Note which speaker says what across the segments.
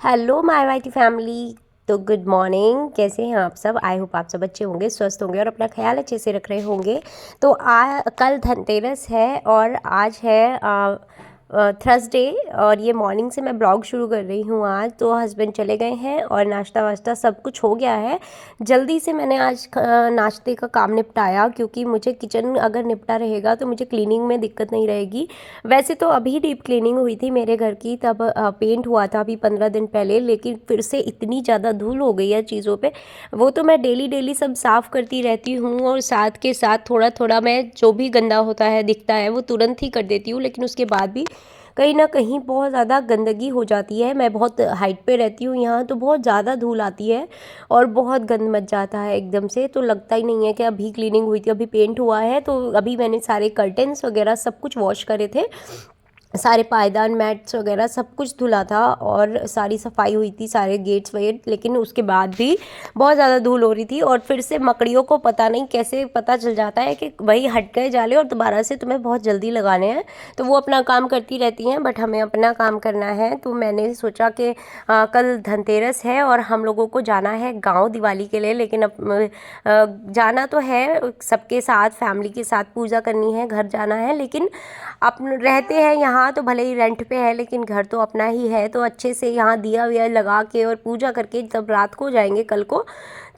Speaker 1: Hello my वाइटी family. तो good morning, कैसे हैं आप सब। आई होप आप सब अच्छे होंगे, स्वस्थ होंगे और अपना ख्याल अच्छे से रख रहे होंगे। तो कल धनतेरस है और आज है थर्सडे और ये मॉर्निंग से मैं ब्लॉग शुरू कर रही हूँ। आज तो हस्बैंड चले गए हैं और नाश्ता वाश्ता सब कुछ हो गया है। जल्दी से मैंने आज नाश्ते का काम निपटाया, क्योंकि मुझे किचन अगर निपटा रहेगा तो मुझे क्लीनिंग में दिक्कत नहीं रहेगी। वैसे तो अभी डीप क्लीनिंग हुई थी मेरे घर की, तब पेंट हुआ था अभी 15 दिन पहले, लेकिन फिर से इतनी ज़्यादा धूल हो गई है चीज़ों पे। वो तो मैं डेली डेली सब साफ़ करती रहती हूँ और साथ के साथ थोड़ा थोड़ा मैं जो भी गंदा होता है दिखता है वो तुरंत ही कर देती हूँ, लेकिन उसके बाद भी कहीं ना कहीं बहुत ज़्यादा गंदगी हो जाती है। मैं बहुत हाइट पे रहती हूँ यहाँ, तो बहुत ज़्यादा धूल आती है और बहुत गंद मच जाता है एकदम से। तो लगता ही नहीं है कि अभी क्लीनिंग हुई थी, अभी पेंट हुआ है। तो अभी मैंने सारे कर्टेन्स वगैरह सब कुछ वॉश करे थे, सारे पायदान मैट्स वगैरह सब कुछ धुला था और सारी सफाई हुई थी, सारे गेट्स वेट। लेकिन उसके बाद भी बहुत ज़्यादा धूल हो रही थी और फिर से मकड़ियों को पता नहीं कैसे पता चल जाता है कि वही हट गए जाले और दोबारा से तुम्हें बहुत जल्दी लगाने हैं। तो वो अपना काम करती रहती हैं, बट हमें अपना काम करना है। तो मैंने सोचा कि कल धनतेरस है और हम लोगों को जाना है गाँव दिवाली के लिए। लेकिन अब जाना तो है सबके साथ, फैमिली के साथ पूजा करनी है, घर जाना है। लेकिन अपन रहते हैं यहाँ तो भले ही रेंट पे है, लेकिन घर तो अपना ही है। तो अच्छे से यहाँ दिया विया लगा के और पूजा करके तब रात को जाएंगे कल को।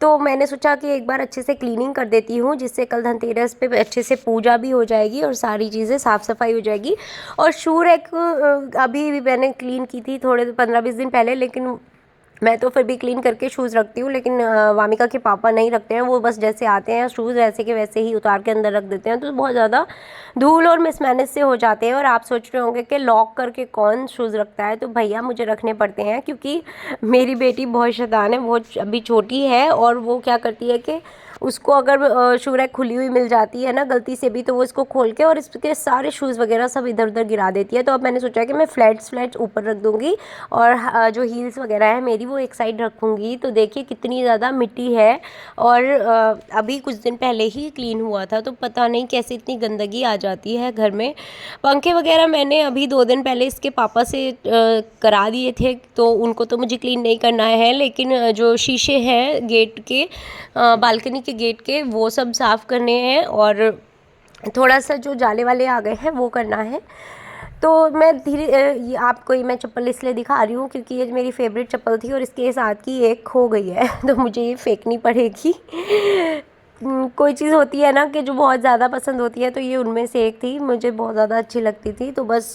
Speaker 1: तो मैंने सोचा कि एक बार अच्छे से क्लीनिंग कर देती हूँ, जिससे कल धनतेरस पे अच्छे से पूजा भी हो जाएगी और सारी चीज़ें साफ़ सफाई हो जाएगी। और शू रैक अभी भी मैंने क्लीन की थी थोड़े 15-20 दिन पहले, लेकिन मैं तो फिर भी क्लीन करके शूज़ रखती हूँ। लेकिन वामिका के पापा नहीं रखते हैं, वो बस जैसे आते हैं शूज़ वैसे के वैसे ही उतार के अंदर रख देते हैं। तो बहुत ज़्यादा धूल और मिसमैनेज से हो जाते हैं। और आप सोच रहे होंगे कि लॉक करके कौन शूज़ रखता है, तो भैया मुझे रखने पड़ते हैं, क्योंकि मेरी बेटी बहुत शैतान है, बहुत अभी छोटी है। और वो क्या करती है कि उसको अगर शू रैक खुली हुई मिल जाती है ना गलती से भी, तो वो इसको खोल के और इसके सारे शूज़ वगैरह सब इधर उधर गिरा देती है। तो अब मैंने सोचा कि मैं फ्लैट्स ऊपर रख दूँगी और जो हील्स वगैरह है मेरी वो एक साइड रखूँगी। तो देखिए कितनी ज़्यादा मिट्टी है और अभी कुछ दिन पहले ही क्लीन हुआ था, तो पता नहीं कैसे इतनी गंदगी आ जाती है घर में। पंखे वगैरह मैंने अभी 2 दिन पहले इसके पापा से करा दिए थे, तो उनको तो मुझे क्लीन नहीं करना है। लेकिन जो शीशे हैं गेट के, बालकनी के गेट के, वो सब साफ़ करने हैं और थोड़ा सा जो जाले वाले आ गए हैं वो करना है। तो मैं धीरे ये आपको मैं चप्पल इसलिए दिखा रही हूँ क्योंकि ये मेरी फेवरेट चप्पल थी और इसके साथ की एक खो गई है तो मुझे ये फेंकनी पड़ेगी। कोई चीज़ होती है ना कि जो बहुत ज़्यादा पसंद होती है, तो ये उनमें से एक थी, मुझे बहुत ज़्यादा अच्छी लगती थी। तो बस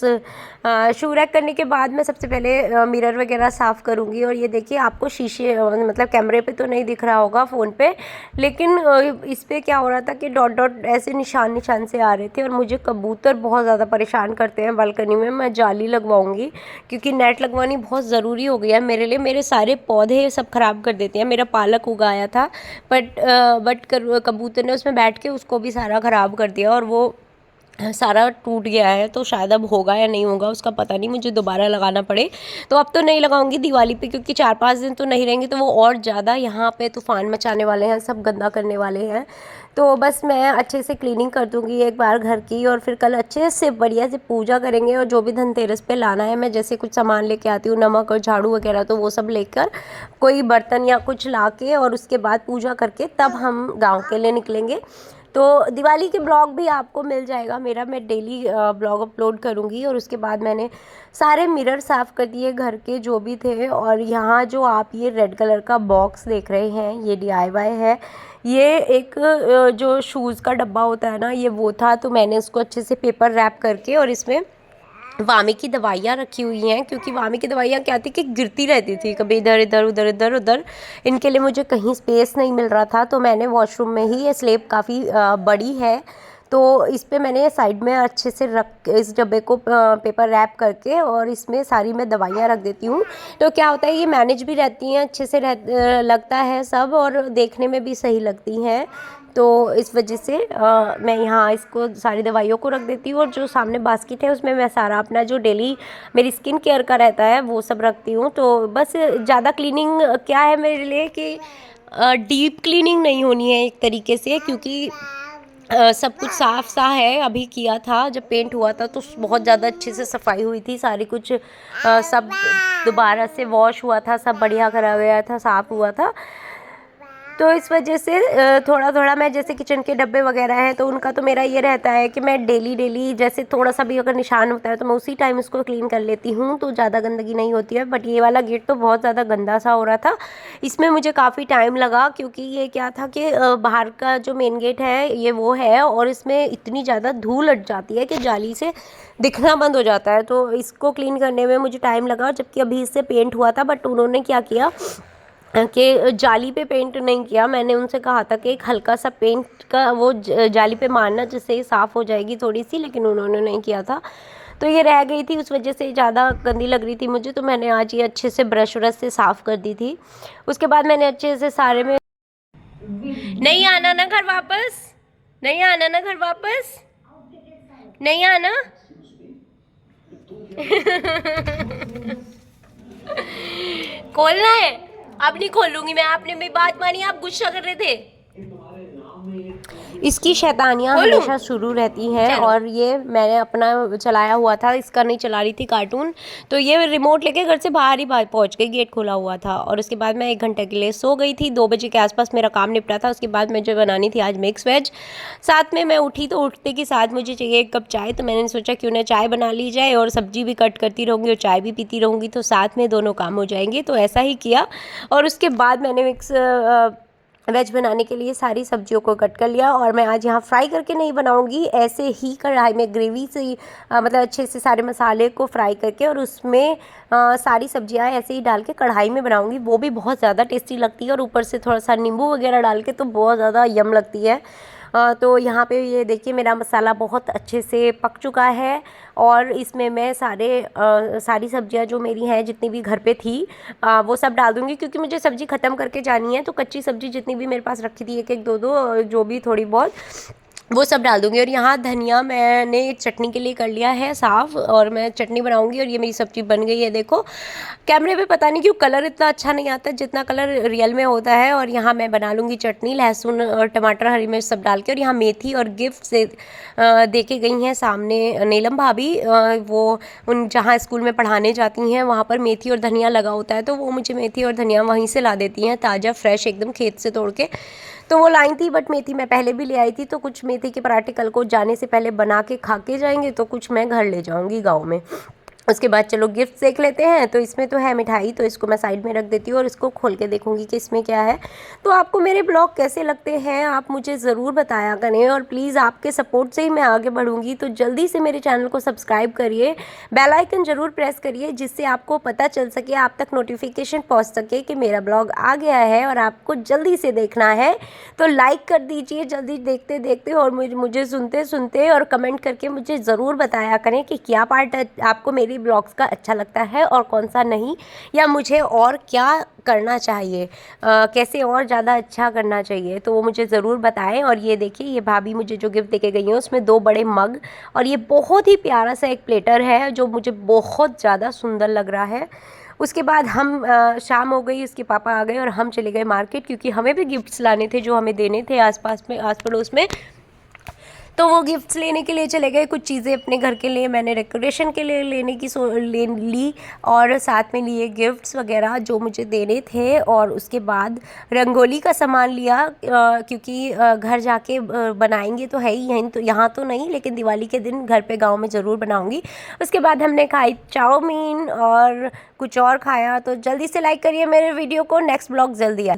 Speaker 1: शू रैक करने के बाद मैं सबसे पहले मिरर वगैरह साफ़ करूँगी। और ये देखिए आपको शीशे मतलब कैमरे पे तो नहीं दिख रहा होगा फ़ोन पे, लेकिन इस पे क्या हो रहा था कि डॉट डॉट ऐसे निशान निशान से आ रहे थे। और मुझे कबूतर बहुत ज़्यादा परेशान करते हैं बालकनी में। मैं जाली लगवाऊंगी क्योंकि नेट लगवानी बहुत ज़रूरी हो गया है मेरे लिए। मेरे सारे पौधे सब ख़राब कर देते हैं। मेरा पालक उगाया था बट कबूतर ने उसमें बैठ के उसको भी सारा ख़राब कर दिया और वो सारा टूट गया है। तो शायद अब होगा या नहीं होगा उसका पता नहीं, मुझे दोबारा लगाना पड़े। तो अब तो नहीं लगाऊंगी दिवाली पे, क्योंकि 4-5 दिन तो नहीं रहेंगे तो वो और ज़्यादा यहाँ पे तूफ़ान मचाने वाले हैं, सब गंदा करने वाले हैं। तो बस मैं अच्छे से क्लीनिंग कर दूँगी एक बार घर की, और फिर कल अच्छे से बढ़िया से पूजा करेंगे। और जो भी धनतेरस पे लाना है, मैं जैसे कुछ सामान लेके आती हूँ, नमक और झाड़ू वगैरह, तो वो सब लेकर कोई बर्तन या कुछ ला के और उसके बाद पूजा करके तब हम गाँव के लिए निकलेंगे। तो दिवाली के ब्लॉग भी आपको मिल जाएगा मेरा, मैं डेली ब्लॉग अपलोड करूँगी। और उसके बाद मैंने सारे मिरर साफ़ कर दिए घर के जो भी थे। और यहाँ जो आप ये रेड कलर का बॉक्स देख रहे हैं, ये DIY है। ये एक जो शूज़ का डब्बा होता है ना, ये वो था। तो मैंने उसको अच्छे से पेपर रैप करके और इसमें वामी की दवाइयाँ रखी हुई हैं, क्योंकि वामी की दवाइयाँ क्या थी कि गिरती रहती थी, कभी इधर इधर उधर इधर उधर। इनके लिए मुझे कहीं स्पेस नहीं मिल रहा था, तो मैंने वॉशरूम में ही, ये स्लेब काफ़ी बड़ी है, तो इस पे मैंने साइड में अच्छे से रख इस डब्बे को पेपर रैप करके और इसमें सारी मैं दवाइयाँ रख देती हूँ। तो क्या होता है, ये मैनेज भी रहती हैं अच्छे से, लगता है सब, और देखने में भी सही लगती हैं। तो इस वजह से मैं यहाँ इसको सारी दवाइयों को रख देती हूँ। और जो सामने बास्केट है उसमें मैं सारा अपना जो डेली मेरी स्किन केयर का रहता है वो सब रखती हूँ। तो बस ज़्यादा क्लीनिंग क्या है मेरे लिए कि डीप क्लीनिंग नहीं होनी है एक तरीके से, क्योंकि सब कुछ साफ सा है। अभी किया था जब पेंट हुआ था तो बहुत ज़्यादा अच्छे से सफाई हुई थी, सारी कुछ सब दोबारा से वॉश हुआ था, सब बढ़िया करा गया था, साफ़ हुआ था। तो इस वजह से थोड़ा थोड़ा मैं, जैसे किचन के डब्बे वगैरह हैं तो उनका तो मेरा ये रहता है कि मैं डेली डेली जैसे थोड़ा सा भी अगर निशान होता है तो मैं उसी टाइम उसको क्लीन कर लेती हूँ, तो ज़्यादा गंदगी नहीं होती है। बट ये वाला गेट तो बहुत ज़्यादा गंदा सा हो रहा था, इसमें मुझे काफ़ी टाइम लगा, क्योंकि ये क्या था कि बाहर का जो मेन गेट है ये वो है और इसमें इतनी ज़्यादा धूल लग जाती है कि जाली से दिखना बंद हो जाता है। तो इसको क्लीन करने में मुझे टाइम लगा, जबकि अभी इससे पेंट हुआ था। बट उन्होंने क्या किया कि जाली पे पेंट नहीं किया। मैंने उनसे कहा था कि एक हल्का सा पेंट का वो जाली पे मारना, जिससे साफ़ हो जाएगी थोड़ी सी, लेकिन उन्होंने नहीं किया था। तो ये रह गई थी, उस वजह से ज़्यादा गंदी लग रही थी मुझे, तो मैंने आज ये अच्छे से ब्रश व्रश से साफ़ कर दी थी। उसके बाद मैंने अच्छे से सारे में, नहीं आना ना घर वापस, नहीं आना ना घर वापस, नहीं आना। खोलना है, अब नहीं खोलूंगी मैं। आपने मेरी बात मानी, आप गुस्सा कर रहे थे। इसकी शैतानियाँ हमेशा शुरू रहती हैं, और ये मैंने अपना चलाया हुआ था, इसका नहीं चला रही थी कार्टून। तो ये रिमोट लेके घर से बाहर ही पहुंच गई, गेट खोला हुआ था। और उसके बाद मैं 1 घंटे के लिए सो गई थी। 2 बजे के आसपास मेरा काम निपटा था। उसके बाद मुझे बनानी थी आज मिक्स वेज। साथ में मैं उठी तो उठते के साथ मुझे चाहिए 1 कप चाय, तो मैंने सोचा क्यों ना चाय बना ली जाए, और सब्जी भी कट करती रहूँगी और चाय भी पीती रहूँगी, तो साथ में दोनों काम हो जाएंगे। तो ऐसा ही किया, और उसके बाद मैंने मिक्स वेज बनाने के लिए सारी सब्जियों को कट कर लिया। और मैं आज यहाँ फ्राई करके नहीं बनाऊँगी, ऐसे ही कढ़ाई में ग्रेवी से मतलब अच्छे से सारे मसाले को फ्राई करके, और उसमें सारी सब्जियाँ ऐसे ही डाल के कढ़ाई में बनाऊँगी। वो भी बहुत ज़्यादा टेस्टी लगती है, और ऊपर से थोड़ा सा नींबू वगैरह डाल के तो बहुत ज़्यादा यम लगती है। तो यहाँ पे ये देखिए मेरा मसाला बहुत अच्छे से पक चुका है, और इसमें मैं सारी सब्जियाँ जो मेरी हैं, जितनी भी घर पे थी, वो सब डाल दूँगी, क्योंकि मुझे सब्ज़ी ख़त्म करके जानी है। तो कच्ची सब्ज़ी जितनी भी मेरे पास रखी थी, 1-1 2-2 जो भी थोड़ी बहुत, वो सब डाल दूँगी। और यहाँ धनिया मैंने चटनी के लिए कर लिया है साफ़, और मैं चटनी बनाऊँगी। और ये मेरी सब्ज़ी बन गई है, देखो। कैमरे पे पता नहीं क्यों कलर इतना अच्छा नहीं आता जितना कलर रियल में होता है। और यहाँ मैं बना लूँगी चटनी, लहसुन और टमाटर, हरी मिर्च सब डाल के। और यहाँ मेथी और गिफ्ट से दे के गई हैं सामने नीलम भाभी, वो उन जहाँ स्कूल में पढ़ाने जाती हैं वहाँ पर मेथी और धनिया लगा होता है, तो वो मुझे मेथी और धनिया वहीं से ला देती हैं, ताज़ा फ्रेश एकदम खेत से तोड़ के। तो वो लाई थी, बट मेथी मैं पहले भी ले आई थी। तो कुछ मेथी के पराठे कल को जाने से पहले बना के खा के जाएंगे, तो कुछ मैं घर ले जाऊंगी गाँव में। उसके बाद चलो गिफ्ट देख लेते हैं। तो इसमें तो है मिठाई, तो इसको मैं साइड में रख देती हूँ, और इसको खोल के देखूंगी कि इसमें क्या है। तो आपको मेरे ब्लॉग कैसे लगते हैं आप मुझे ज़रूर बताया करें, और प्लीज़ आपके सपोर्ट से ही मैं आगे बढ़ूंगी। तो जल्दी से मेरे चैनल को सब्सक्राइब करिए, बेल आइकन ज़रूर प्रेस करिए, जिससे आपको पता चल सके, आप तक नोटिफिकेशन पहुँच सके कि मेरा ब्लॉग आ गया है और आपको जल्दी से देखना है। तो लाइक कर दीजिए जल्दी देखते देखते, और मुझे सुनते सुनते, और कमेंट करके मुझे ज़रूर बताया करें कि क्या पार्ट आपको मेरी ब्लॉग्स का अच्छा लगता है और कौन सा नहीं, या मुझे और क्या करना चाहिए, कैसे और ज़्यादा अच्छा करना चाहिए, तो वो मुझे ज़रूर बताएं। और ये देखिए, ये भाभी मुझे जो गिफ्ट देके गई हैं उसमें 2 बड़े मग, और ये बहुत ही प्यारा सा एक प्लेटर है जो मुझे बहुत ज़्यादा सुंदर लग रहा है। उसके बाद हम शाम हो गई, उसके पापा आ गए और हम चले गए मार्केट, क्योंकि हमें भी गिफ्ट्स लाने थे जो हमें देने थे आस पड़ोस में। तो वो गिफ्ट्स लेने के लिए चले गए। कुछ चीज़ें अपने घर के लिए मैंने डेकोरेशन के लिए लेने की ले ली, और साथ में लिए गिफ्ट्स वगैरह जो मुझे देने थे। और उसके बाद रंगोली का सामान लिया, क्योंकि घर जाके बनाएंगे तो है ही, यहीं तो यहाँ तो नहीं, लेकिन दिवाली के दिन घर पे गांव में ज़रूर बनाऊंगी। उसके बाद हमने खाई चाउमीन और कुछ और खाया। तो जल्दी से लाइक करिए मेरे वीडियो को, नेक्स्ट ब्लॉग जल्दी आ